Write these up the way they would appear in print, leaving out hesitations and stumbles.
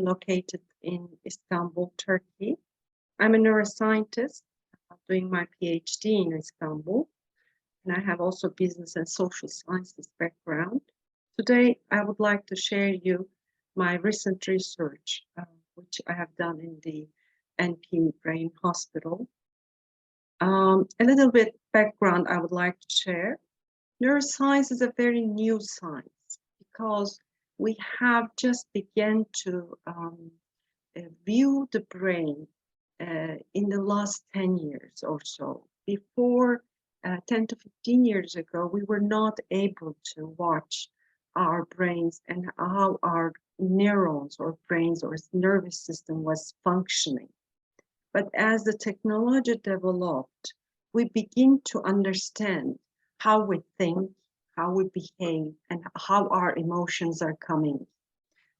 located in Istanbul, Turkey. I'm a neuroscientist doing my PhD in Istanbul, and I have also business and social sciences background. Today, I would like to share you my recent research, which I have done in the NP Brain Hospital. A little bit background I would like to share. Neuroscience is a very new science because we have just begun to view the brain in the last 10 years or so. Before 10 to 15 years ago, we were not able to watch our brains and how our neurons or brains or nervous system was functioning. But as the technology developed, we begin to understand how we think, how we behave, and how our emotions are coming.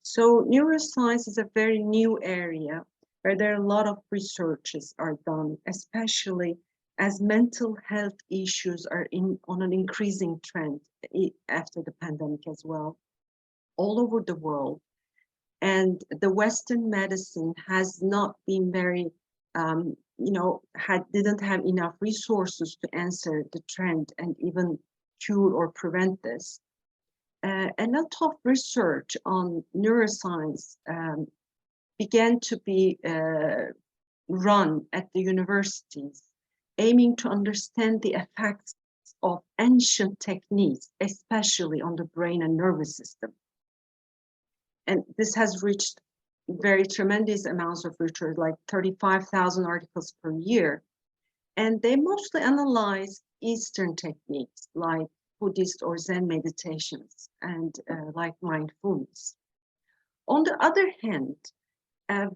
So neuroscience is a very new area where there are a lot of researches are done, especially as mental health issues are on an increasing trend after the pandemic as well, all over the world. And the Western medicine has not been very didn't have enough resources to answer the trend and even cure or prevent this. A lot of research on neuroscience began to be run at the universities, aiming to understand the effects of ancient techniques, especially on the brain and nervous system. And this has reached very tremendous amounts of research, like 35,000 articles per year. And they mostly analyze Eastern techniques like Buddhist or Zen meditations and like mindfulness. On the other hand,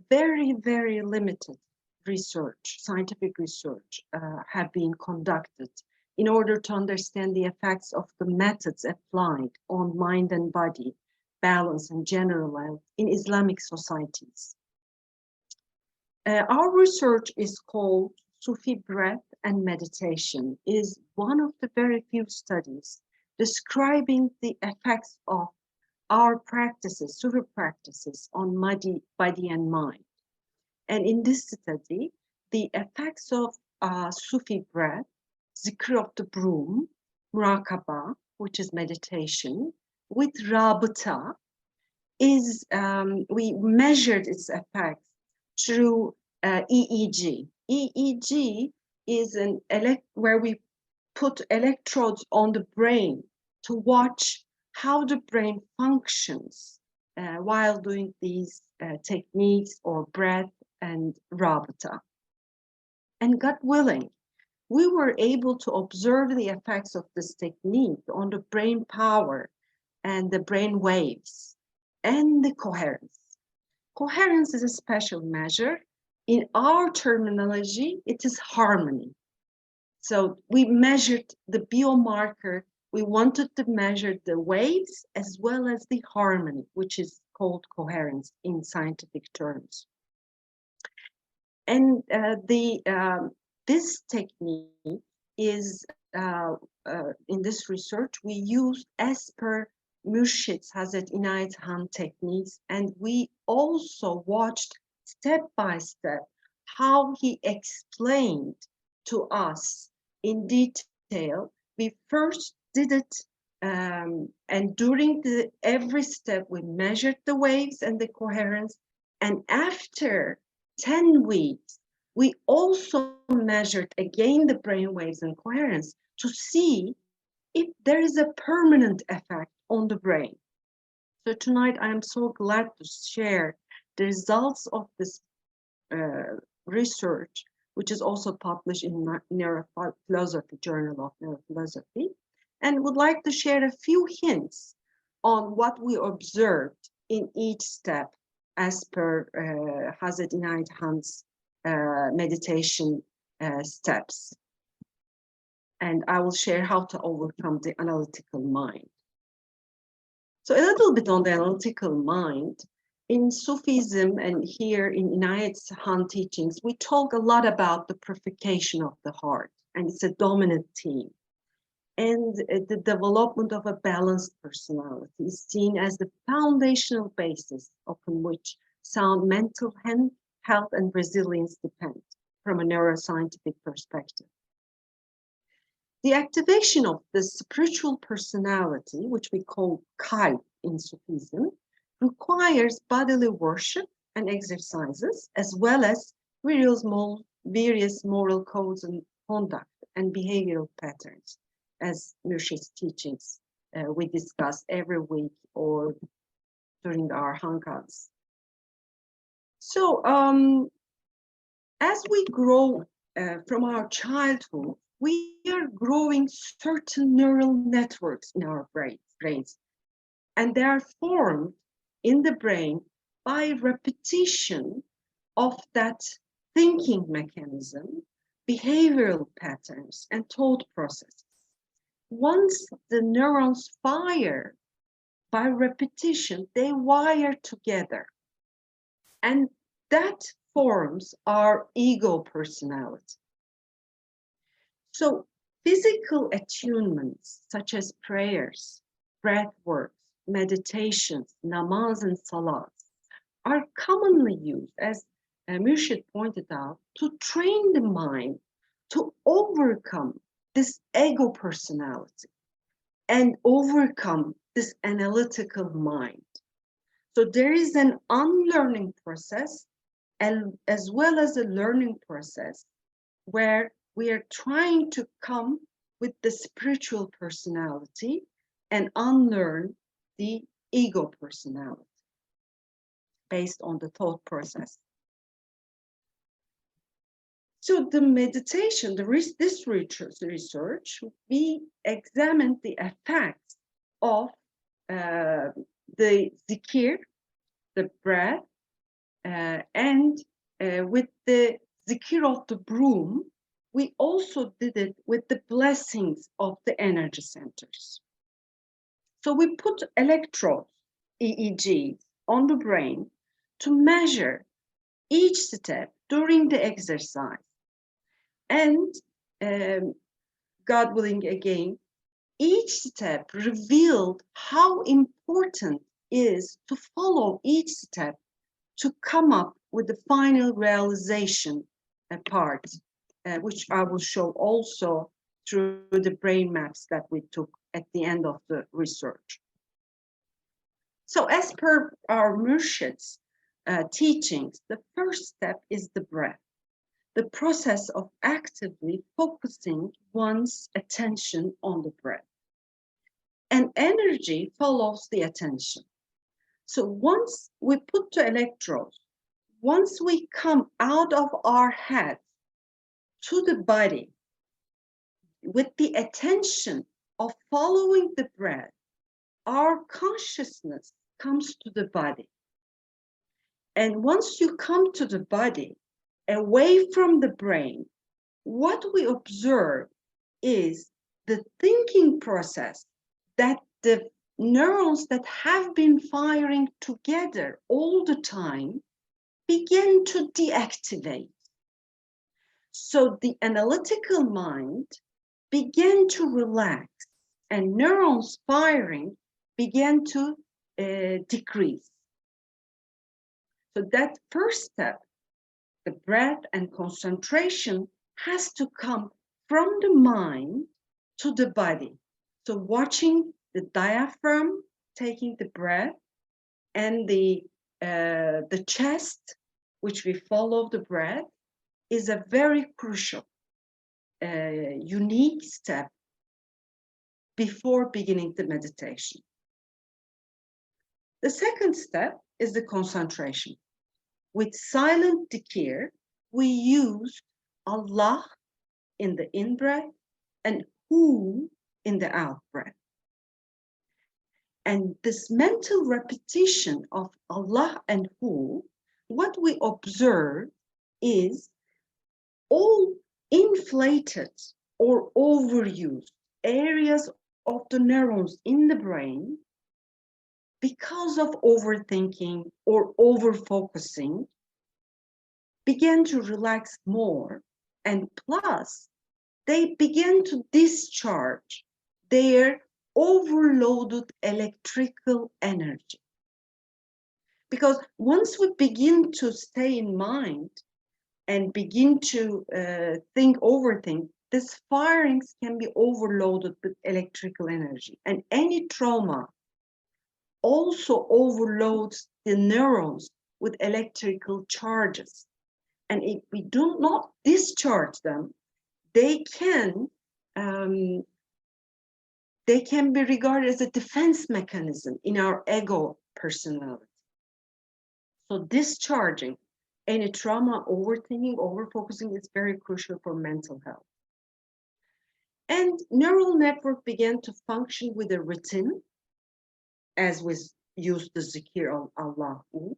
very, very limited research, scientific research have been conducted in order to understand the effects of the methods applied on mind and body, balance and general health in Islamic societies. Our research is called Sufi Breath and Meditation. It is one of the very few studies describing the effects of our practices, Sufi practices, on body and mind. And in this study, the effects of Sufi breath, Zikr of the broom, Muraqaba, which is meditation, with Rabita, is we measured its effects through EEG. EEG is where we put electrodes on the brain to watch how the brain functions while doing these techniques or breath and Rabita. And God willing, we were able to observe the effects of this technique on the brain power and the brain waves and the coherence. Coherence is a special measure. In our terminology, it is harmony. So we measured the biomarker. We wanted to measure the waves as well as the harmony, which is called coherence in scientific terms. And this technique is, in this research, we used as per Murshid's Hazret Inayet Han techniques, and we also watched step by step how he explained to us in detail. We first did it, and during every step, we measured the waves and the coherence, and after 10 weeks, we also measured again the brain waves and coherence to see if there is a permanent effect on the brain. So tonight, I am so glad to share the results of this research, which is also published in Neurophilosophy, Journal of Neurophilosophy, and would like to share a few hints on what we observed in each step as per Hazret Inayet Han's meditation steps. And I will share how to overcome the analytical mind. So a little bit on the analytical mind. In Sufism and here in Inayet Han teachings, we talk a lot about the purification of the heart, and it's a dominant theme. and the development of a balanced personality is seen as the foundational basis upon which sound mental health and resilience depend from a neuroscientific perspective. The activation of the spiritual personality, which we call QEEG in Sufism, requires bodily worship and exercises, as well as various moral codes and conduct and behavioral patterns, as Murshid's teachings we discuss every week or during our hangouts. So as we grow from our childhood, we are growing certain neural networks in our brains, and they are formed in the brain by repetition of that thinking mechanism, behavioral patterns, and thought processes. Once the neurons fire by repetition, they wire together, and that forms our ego personality. So physical attunements such as prayers, breath works, meditations, namaz and salat are commonly used, as Murshid pointed out, to train the mind to overcome this ego personality and overcome this analytical mind. So there is an unlearning process and as well as a learning process where we are trying to come with the spiritual personality and unlearn the ego personality based on the thought process. So the meditation, this research, we examined the effects of the zikr, the breath, and with the zikr of the broom, we also did it with the blessings of the energy centers. So we put electrodes, EEGs, on the brain to measure each step during the exercise. And God willing again, each step revealed how important it is to follow each step to come up with the final realization part, which I will show also through the brain maps that we took at the end of the research. So as per our Murshid's teachings, the first step is the breath, the process of actively focusing one's attention on the breath. And energy follows the attention. So once we put the electrodes, once we come out of our head to the body with the attention of following the breath, our consciousness comes to the body. And once you come to the body, away from the brain, what we observe is the thinking process that the neurons that have been firing together all the time begin to deactivate. So the analytical mind began to relax and neurons firing began to decrease. So that first step, the breath and concentration, has to come from the mind to the body. So watching the diaphragm, taking the breath, and the chest, which we follow the breath, is a very crucial, unique step before beginning the meditation. The second step is the concentration. With silent dhikr, we use Allah in the in-breath and Hu in the out-breath. And this mental repetition of Allah and Hu, what we observe is all inflated or overused areas of the neurons in the brain because of overthinking or overfocusing began to relax more, and plus they began to discharge their overloaded electrical energy. Because once we begin to stay in mind and begin to overthink, these firings can be overloaded with electrical energy. And any trauma also overloads the neurons with electrical charges. And if we do not discharge them, they can be regarded as a defense mechanism in our ego personality. So discharging any trauma, overthinking, overfocusing is very crucial for mental health. And neural network began to function with a routine, as we use the Zikr of Allahu.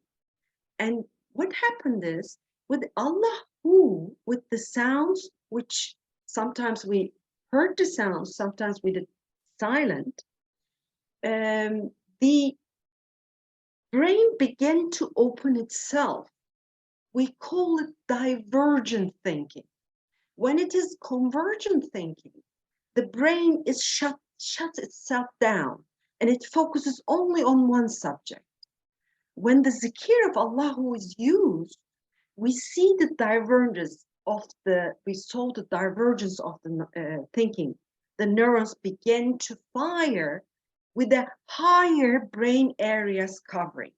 And what happened is, with Allahu, with the sounds, which sometimes we heard the sounds, sometimes we did silent, the brain began to open itself. We call it divergent thinking. When it is convergent thinking, the brain is shuts itself down and it focuses only on one subject. When the Zikr of Allahu is used, we see the divergence of the thinking. The neurons begin to fire with a higher brain areas covering.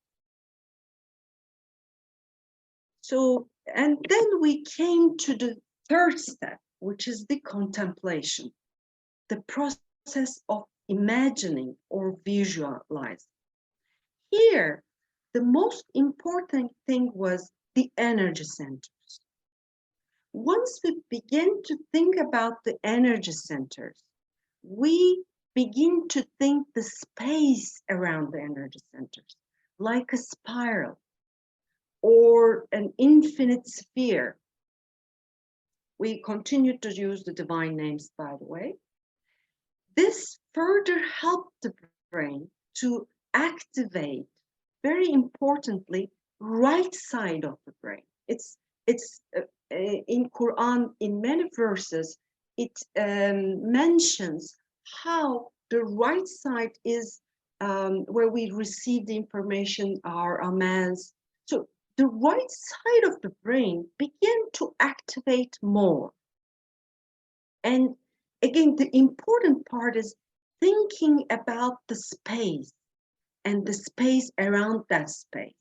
So, and then we came to the third step, which is the contemplation, the process of imagining or visualizing. Here, the most important thing was the energy centers. Once we begin to think about the energy centers, we begin to think the space around the energy centers, like a spiral or an infinite sphere. We continue to use the divine names, by the way. This further helped the brain to activate, very importantly, right side of the brain. It's in Quran, in many verses, it mentions how the right side is where we receive the information, our amans. So the right side of the brain began to activate more. And again, the important part is thinking about the space and the space around that space.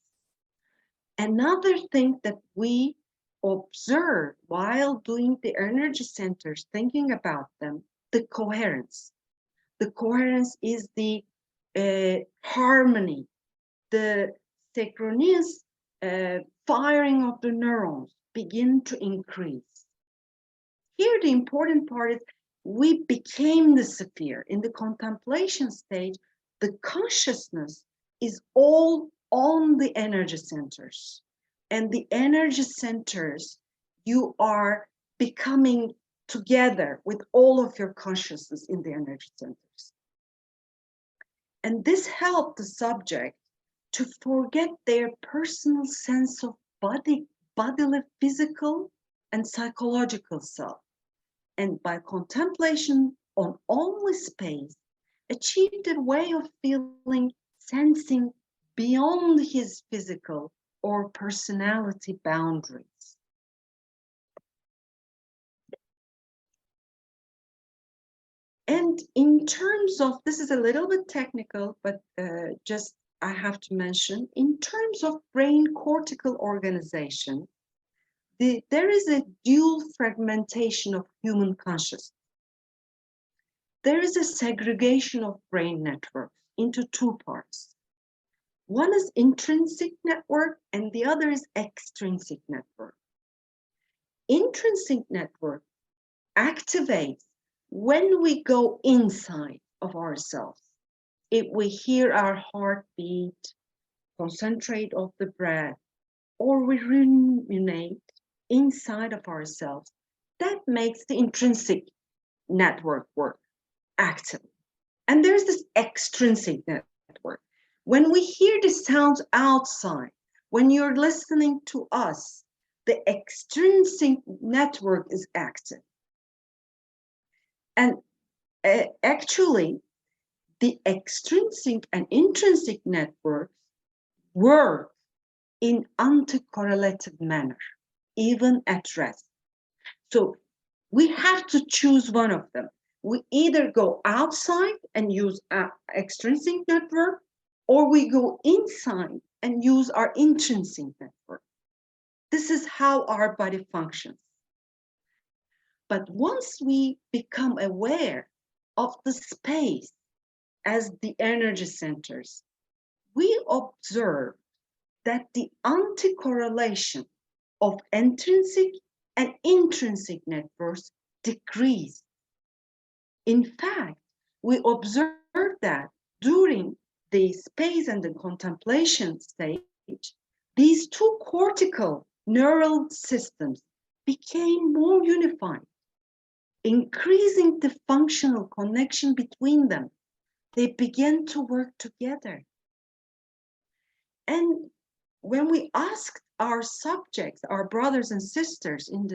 Another thing that we observe while doing the energy centers, thinking about them, the coherence. The coherence is the harmony, the synchronous firing of the neurons begin to increase. Here, the important part is we became the sphere. In the contemplation stage, the consciousness is all on the energy centers. And the energy centers, you are becoming together with all of your consciousness in the energy centers. And this helped the subject to forget their personal sense of bodily, physical, and psychological self. And by contemplation on only space, achieved a way of feeling, sensing beyond his physical or personality boundaries. And in terms of, this is a little bit technical, but just I have to mention, in terms of brain cortical organization, there is a dual fragmentation of human consciousness. There is a segregation of brain networks into two parts. One is intrinsic network and the other is extrinsic network. Intrinsic network activates when we go inside of ourselves. If we hear our heartbeat, concentrate on the breath, or we ruminate inside of ourselves, that makes the intrinsic network work active. And there's this extrinsic network. When we hear the sounds outside, when you're listening to us, the extrinsic network is active. And actually, the extrinsic and intrinsic networks work in anticorrelated manner, even at rest. So we have to choose one of them. We either go outside and use our extrinsic network, or we go inside and use our intrinsic network. This is how our body functions. But once we become aware of the space as the energy centers, we observe that the anticorrelation of intrinsic and intrinsic networks decrease. In fact, we observe that during the space and the contemplation stage, these two cortical neural systems became more unified, increasing the functional connection between them. They began to work together. And when we asked our subjects, our brothers and sisters in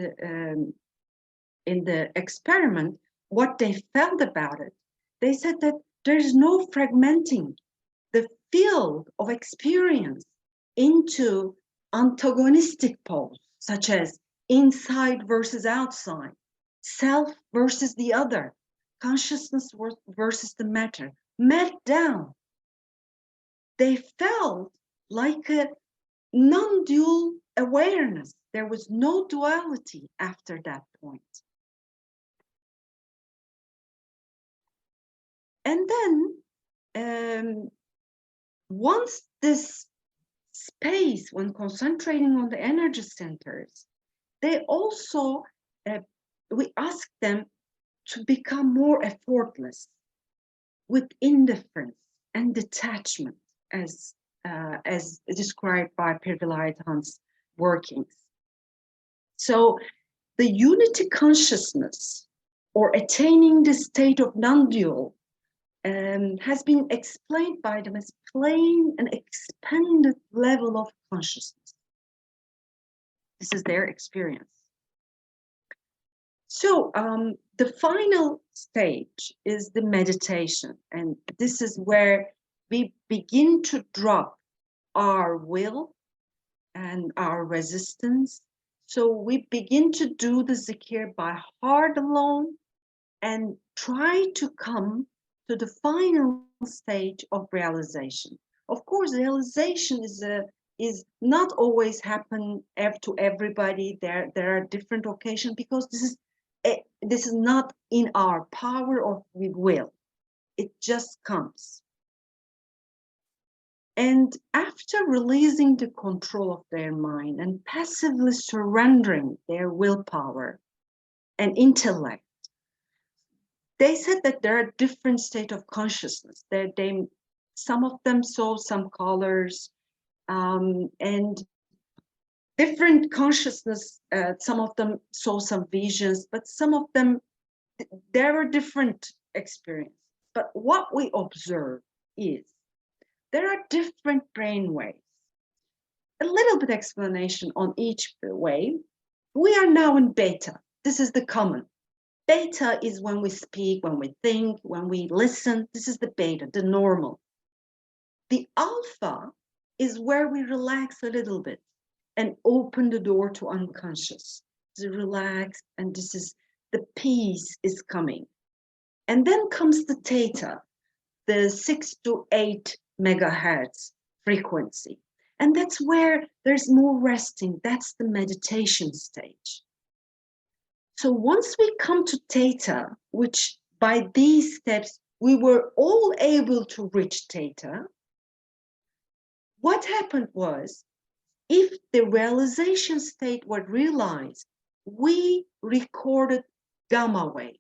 the experiment, what they felt about it, they said that there's no fragmenting the field of experience into antagonistic poles, such as inside versus outside, self versus the other, consciousness versus the matter, met down. They felt like a non-dual awareness. There was no duality after that point. And then once this space, when concentrating on the energy centers, they also, we ask them to become more effortless with indifference and detachment, as described by Pirvilayathan's workings. So the unity consciousness, or attaining the state of non-dual, has been explained by them as plain and expanded level of consciousness. This is their experience. So the final stage is the meditation, and this is where we begin to drop our will and our resistance. So we begin to do the zikr by heart alone and try to come to the final stage of realization. Of course, realization is not always happen to everybody. There are different occasions, because this is not in our power or we will. It just comes. And after releasing the control of their mind and passively surrendering their willpower and intellect, they said that there are different states of consciousness. Some of them saw some colors, and different consciousness. Some of them saw some visions, but some of them, there were different experiences. But what we observe is there are different brain waves. A little bit explanation on each wave. We are now in beta. This is the common. Beta is when we speak, when we think, when we listen. This is the beta, the normal. The alpha is where we relax a little bit and open the door to unconscious. To relax, and this is the peace is coming. And then comes the theta, the 6 to 8 megahertz frequency. And that's where there's more resting. That's the meditation stage. So once we come to theta, which by these steps, we were all able to reach theta, what happened was, if the realization state was realized, we recorded gamma waves.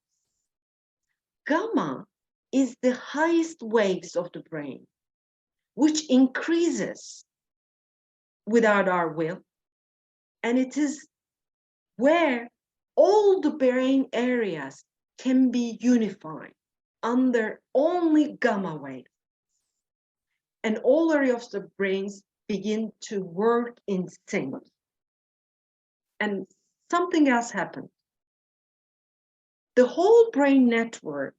Gamma is the highest waves of the brain, which increases without our will. And it is where all the brain areas can be unified under only gamma waves. And all areas of the brains begin to work in sync. And something else happened. The whole brain network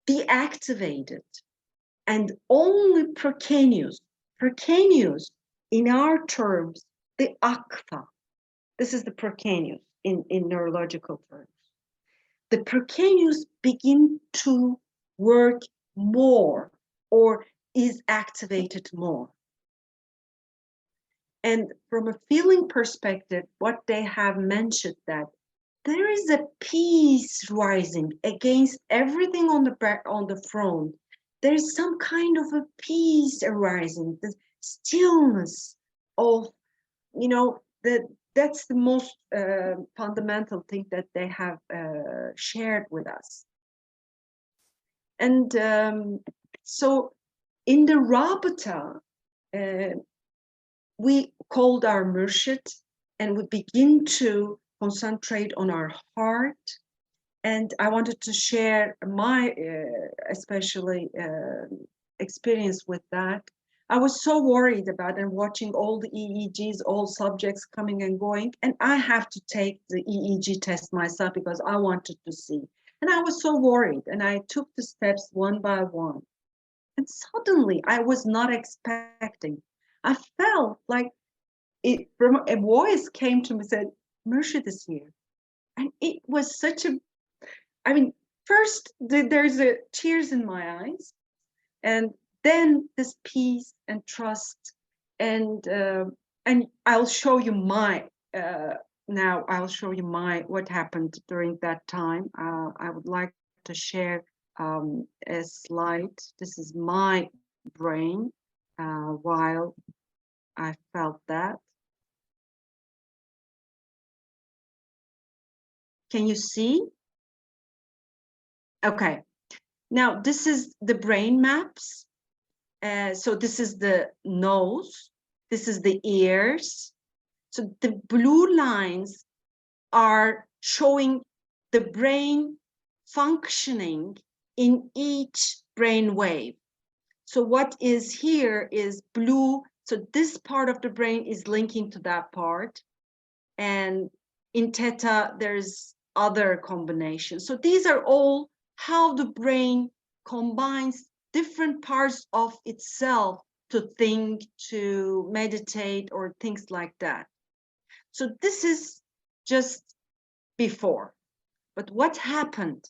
deactivated, and only precaneus in our terms, the akfa. This is the precaneus in neurological terms. The precaneus begin to work more or is activated more. And from a feeling perspective, what they have mentioned that there is a peace rising against everything on the back, on the front. There is some kind of a peace arising, the stillness of, you know, that's the most fundamental thing that they have shared with us. And so in the Rabata, we called our Murshid and we begin to concentrate on our heart. And I wanted to share my especially experience with that. I was so worried about and watching all the EEGs, all subjects coming and going, and I have to take the EEG test myself because I wanted to see. And I was so worried, and I took the steps one by one. And suddenly, I was not expecting. I felt like it, from a voice came to me and said, Murshid is here. And it was such a, I mean, first there's a tears in my eyes, and then this peace and trust, and I'll show you my now I'll show you my what happened during that time. I would like to share a slide. This is my brain while I felt that. Can you see? Okay. Now this is the brain maps. So this is the nose, this is the ears. So the blue lines are showing the brain functioning in each brain wave. So what is here is blue. So this part of the brain is linking to that part. And in theta, there's other combinations. So these are all how the brain combines different parts of itself to think, to meditate, or things like that. So this is just before. But what happened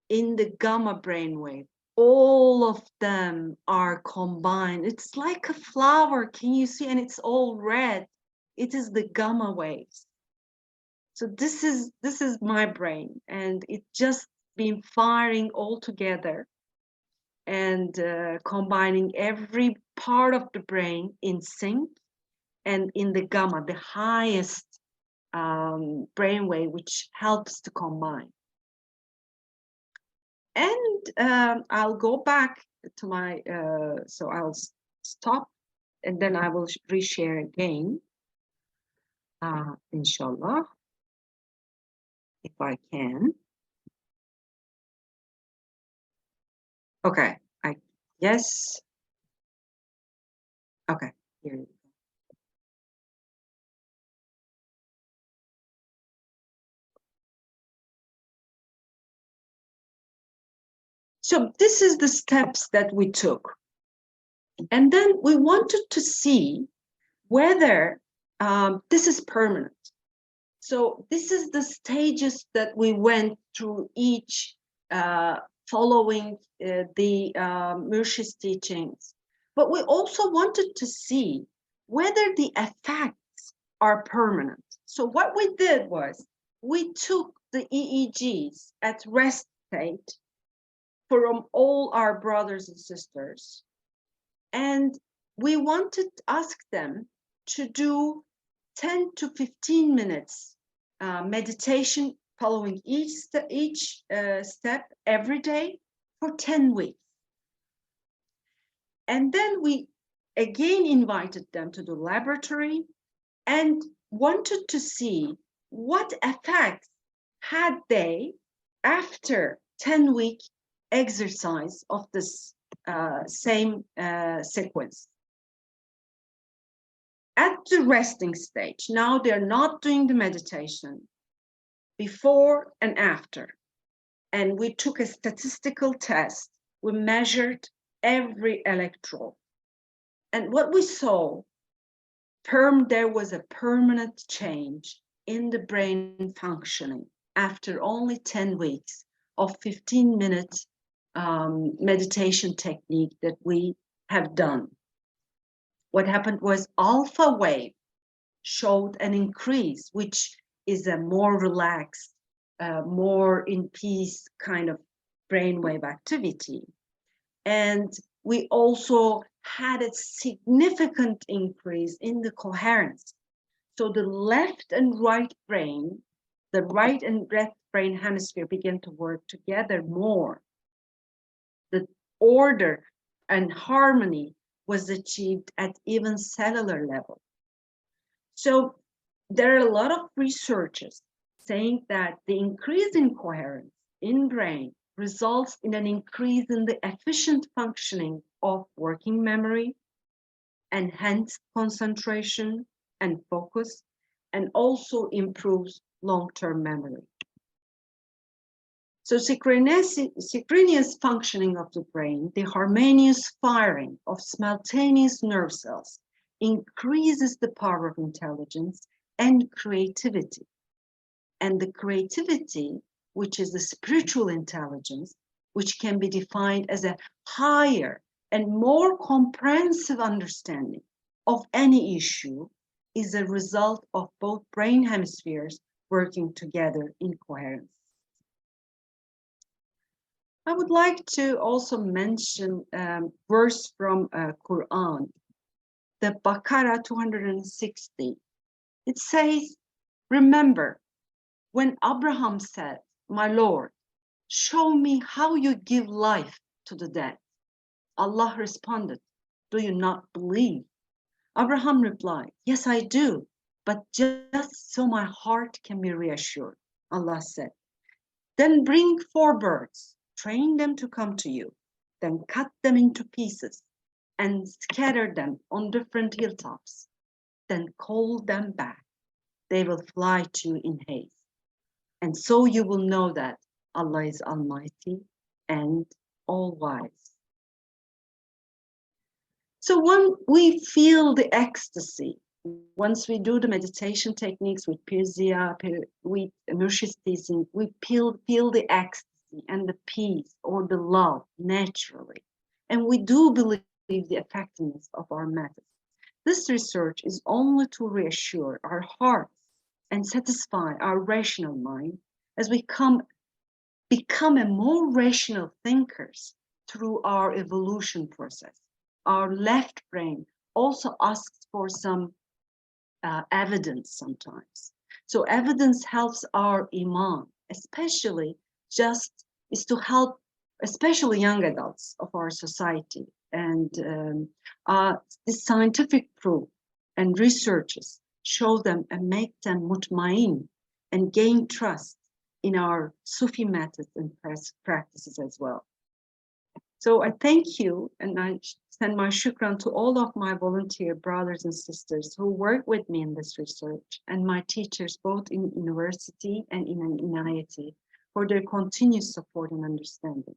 in the gamma brainwave? All of them are combined. It's like a flower, can you see? And it's all red. It is the gamma waves. So this is my brain, and it just been firing all together and combining every part of the brain in sync and in the gamma, the highest brainwave, which helps to combine. And I'll go back to my, so I'll stop and then I will reshare again, inshallah, if I can. Okay, yes. Okay, here you go. So this is the steps that we took. And then we wanted to see whether this is permanent. So this is the stages that we went through each following the Murshid's teachings. But we also wanted to see whether the effects are permanent. So what we did was we took the EEGs at rest state from all our brothers and sisters, and we wanted to ask them to do 10 to 15 minutes meditation following each step every day for 10 weeks. And then we again invited them to the laboratory and wanted to see what effects had they after 10-week exercise of this same sequence. At the resting stage, now they're not doing the meditation, before and after. and we took a statistical test. We measured every electrode. And what we saw, there was a permanent change in the brain functioning after only 10 weeks of 15-minute meditation technique that we have done. What happened was alpha wave showed an increase, which is a more relaxed, more in peace kind of brainwave activity. And we also had a significant increase in the coherence. So the left and right brain, the right and left brain hemisphere began to work together more. The order and harmony was achieved at even cellular level. So there are a lot of researchers saying that the increase in coherence in brain results in an increase in the efficient functioning of working memory, enhanced concentration and focus, and also improves long-term memory. So synchronous functioning of the brain, the harmonious firing of simultaneous nerve cells, increases the power of intelligence and creativity. And the creativity, which is the spiritual intelligence, which can be defined as a higher and more comprehensive understanding of any issue, is a result of both brain hemispheres working together in coherence. I would like to also mention a verse from Quran, the Baqarah 260. It says, remember, when Abraham said, my Lord, show me how you give life to the dead. Allah responded, do you not believe? Abraham replied, yes, I do, but just so my heart can be reassured. Allah said, then bring 4 birds, train them to come to you, then cut them into pieces and scatter them on different hilltops, then call them back. They will fly to you in haste. And so you will know that Allah is Almighty and all-wise. So when we feel the ecstasy, once we do the meditation techniques with Pirzia, with Murshid's teaching, we feel the ecstasy and the peace or the love naturally. And we do believe the effectiveness of our methods. This research is only to reassure our hearts and satisfy our rational mind as we become a more rational thinkers through our evolution process. Our left brain also asks for some evidence sometimes. So evidence helps our iman, especially is to help, especially young adults of our society. And the scientific proof and researches show them and make them mutmain and gain trust in our Sufi methods and practices as well. So I thank you, and I send my shukran to all of my volunteer brothers and sisters who work with me in this research, and my teachers both in university and in IIT for their continuous support and understanding.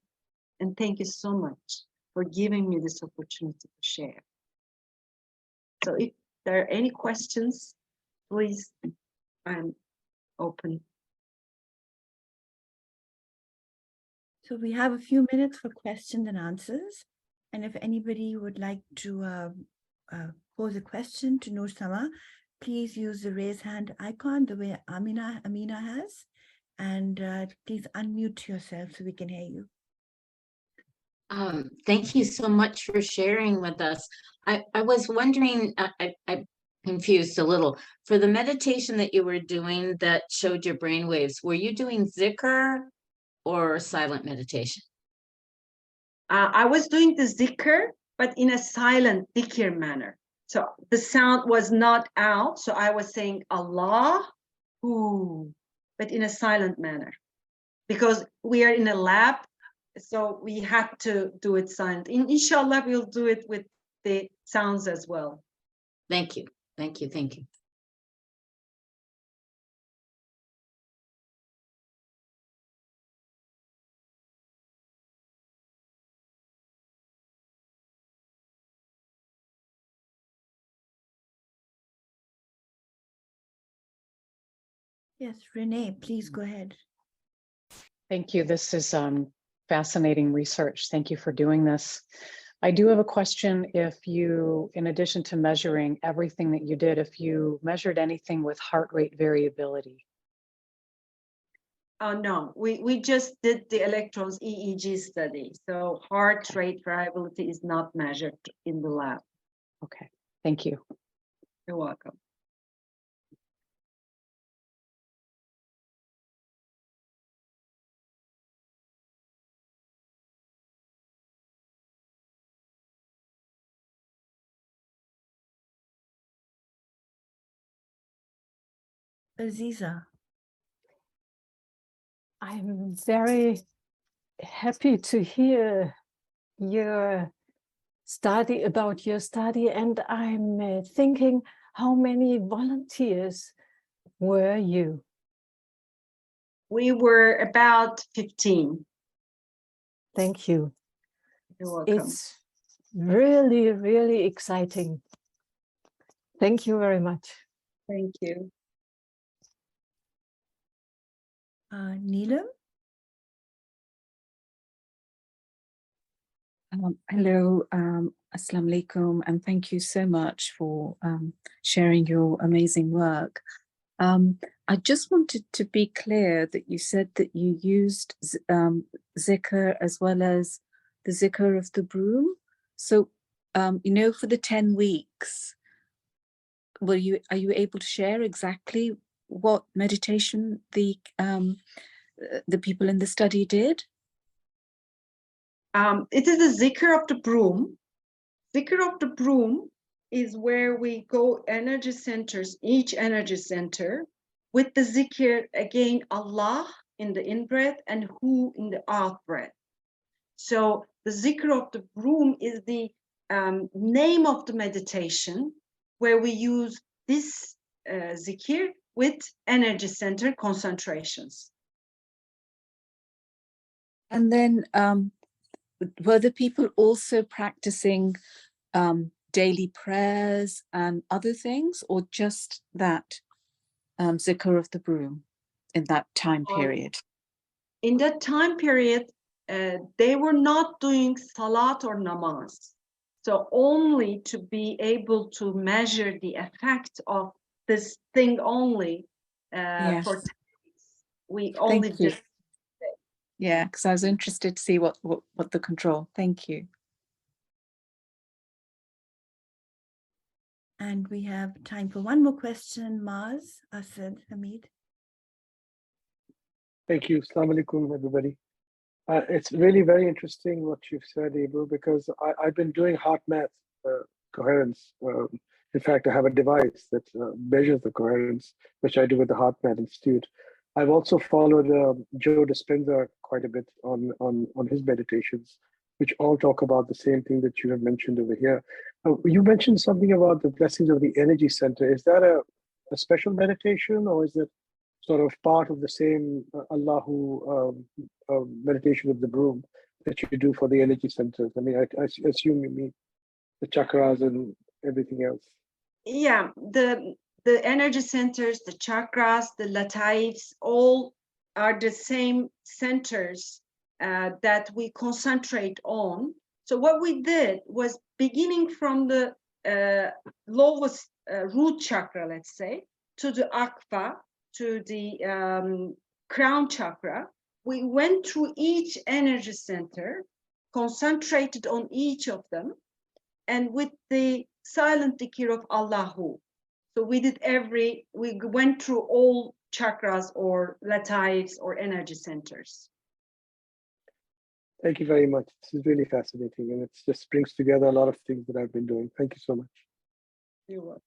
And thank you so much for giving me this opportunity to share. So if there are any questions, please, I'm open. So we have a few minutes for questions and answers. And if anybody would like to pose a question to Noor Sema, please use the raise hand icon the way Amina has. And please unmute yourself so we can hear you. Thank you so much for sharing with us. I was wondering, I'm confused a little. For the meditation that you were doing that showed your brain waves, were you doing Zikr or silent meditation? I was doing the Zikr, but in a silent dhikr manner. So the sound was not out. So I was saying Allah, but in a silent manner. Because we are in a lab, so we had to do it silent. Inshallah, we'll do it with the sounds as well. Thank you. Thank you. Thank you. Yes, Renee, please go ahead. Thank you. This is fascinating research. Thank you for doing this. I do have a question. If you, in addition to measuring everything that you did, if you measured anything with heart rate variability? No, we just did the electrons EEG study. So heart rate variability is not measured in the lab. Okay, thank you. You're welcome. Aziza. I'm very happy to hear your study about your study, and I'm thinking, how many volunteers were you? We were about 15. Thank you. You're welcome. It's really, really exciting. Thank you very much. Thank you. Neelam. Hello, Assalamu alaikum, and thank you so much for sharing your amazing work. I just wanted to be clear that you said that you used Zikr as well as the Zikr of the broom. So, you know, for the 10 weeks, are you able to share exactly what meditation the people in the study did? It is the Zikr of the broom. Zikr of the broom is where we go energy centers, each energy center, with the Zikr, again, Allah in the in-breath and Hu in the out-breath. So the Zikr of the broom is the name of the meditation where we use this Zikr with energy center concentrations. And then were the people also practicing daily prayers and other things, or just that Zikr of the broom in that time period? In that time period, they were not doing salat or namaz. So only to be able to measure the effect of this thing only Yes. for 10 days. We only Thank you. did. Yeah, because I was interested to see what the control. Thank you. And we have time for one more question. Maz, Asad, Hamid. Thank you. Assalamu alaikum, everybody. It's really very interesting what you've said, Ebru, because I've been doing heart math coherence. In fact, I have a device that measures the coherence, which I do with the Heart Math Institute. I've also followed Joe Dispenza quite a bit on his meditations, which all talk about the same thing that you have mentioned over here. You mentioned something about the blessings of the energy center. Is that a special meditation, or is it sort of part of the same Allahu meditation of the broom that you do for the energy centers? I mean, I assume you mean the chakras and everything else. Yeah, the energy centers, the chakras, the lataifs, all are the same centers that we concentrate on. So what we did was, beginning from the lowest root chakra, let's say, to the akfa, to the crown chakra, we went through each energy center, concentrated on each of them, and with the silent dhikr of Allahu. So we went through all chakras or lataifs or energy centers. Thank you very much. This is really fascinating, and it just brings together a lot of things that I've been doing. Thank you so much. You're welcome.